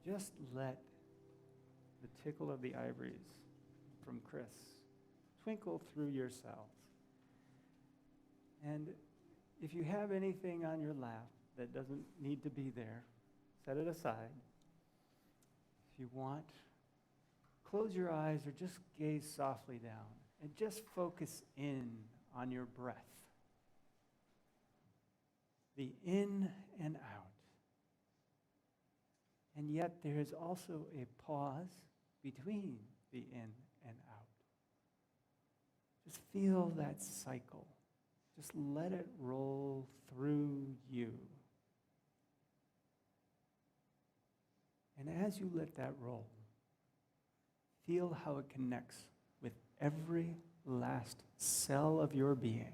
just let the tickle of the ivories from Chris twinkle through your cells. And if you have anything on your lap that doesn't need to be there, set it aside. If you want, close your eyes or just gaze softly down and just focus in on your breath. The in and out. And yet there is also a pause between the in and out. Just feel that cycle. Just let it roll through you. And as you let that roll, feel how it connects with every last cell of your being.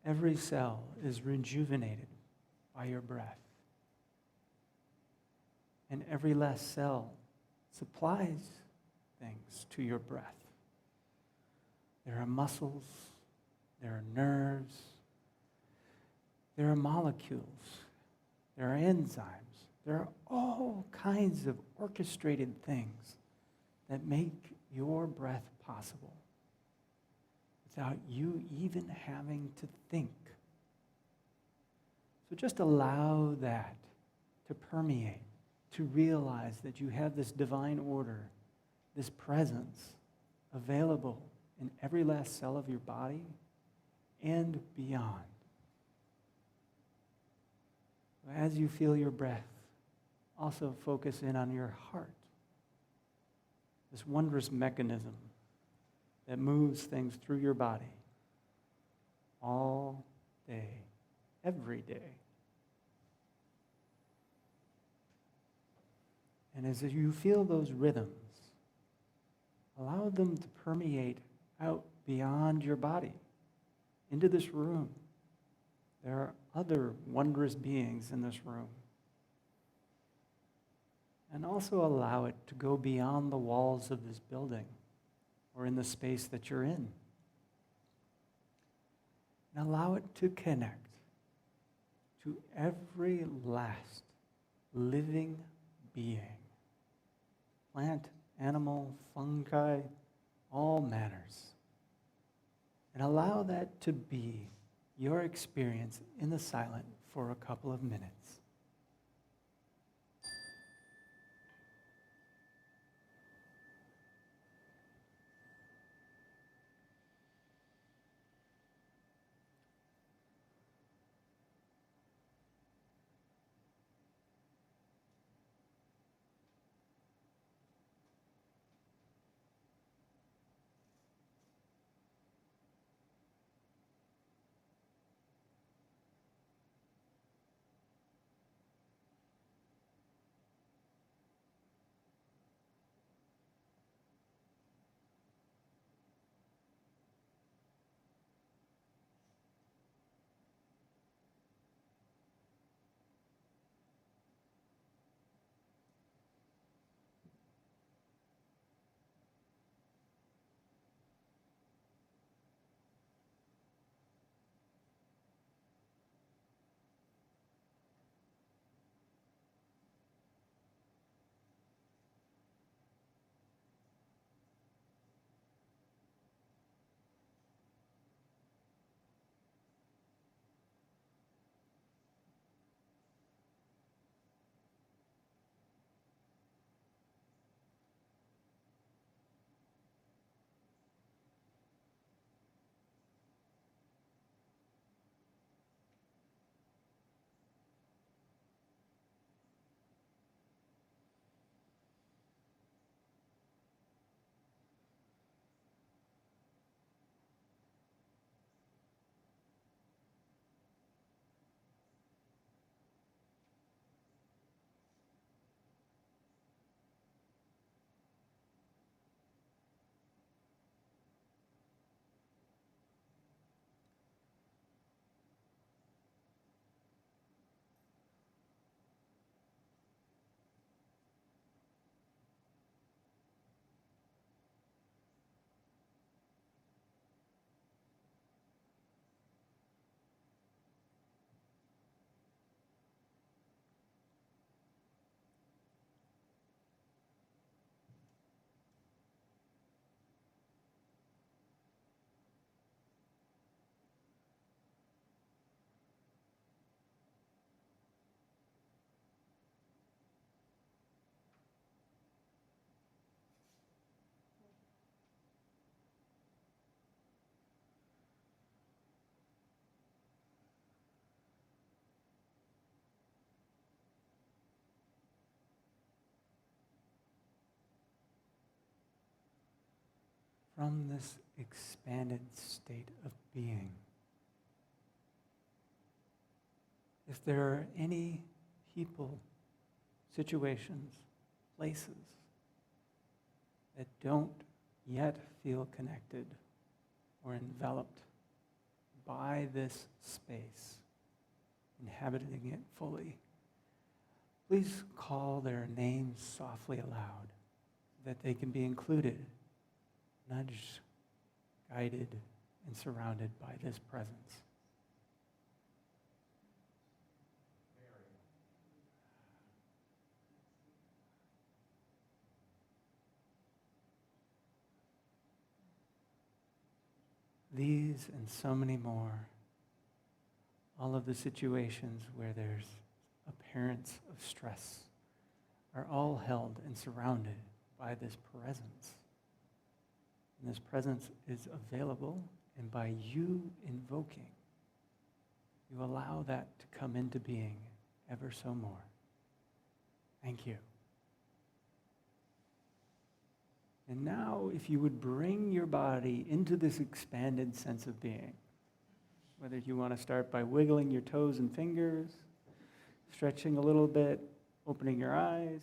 Every cell is rejuvenated by your breath. And every last cell supplies things to your breath. There are muscles, there are nerves, there are molecules, there are enzymes, there are all kinds of orchestrated things that make your breath possible without you even having to think. So just allow that to permeate, to realize that you have this divine order, this presence available in every last cell of your body and beyond. As you feel your breath, also focus in on your heart, this wondrous mechanism that moves things through your body all day, every day. And as you feel those rhythms, allow them to permeate out beyond your body, into this room. There are other wondrous beings in this room. And also allow it to go beyond the walls of this building or in the space that you're in. And allow it to connect to every last living being. Plant, animal, fungi, all manners. And allow that to be your experience in the silent for a couple of minutes. from this expanded state of being. If there are any people, situations, places that don't yet feel connected or enveloped by this space, inhabiting it fully, please call their names softly aloud so that they can be included, nudged, guided, and surrounded by this presence. These and so many more, all of the situations where there's appearance of stress, are all held and surrounded by this presence. And this presence is available, and by you invoking, you allow that to come into being ever so more. Thank you. And now, if you would bring your body into this expanded sense of being, whether you want to start by wiggling your toes and fingers, stretching a little bit, opening your eyes,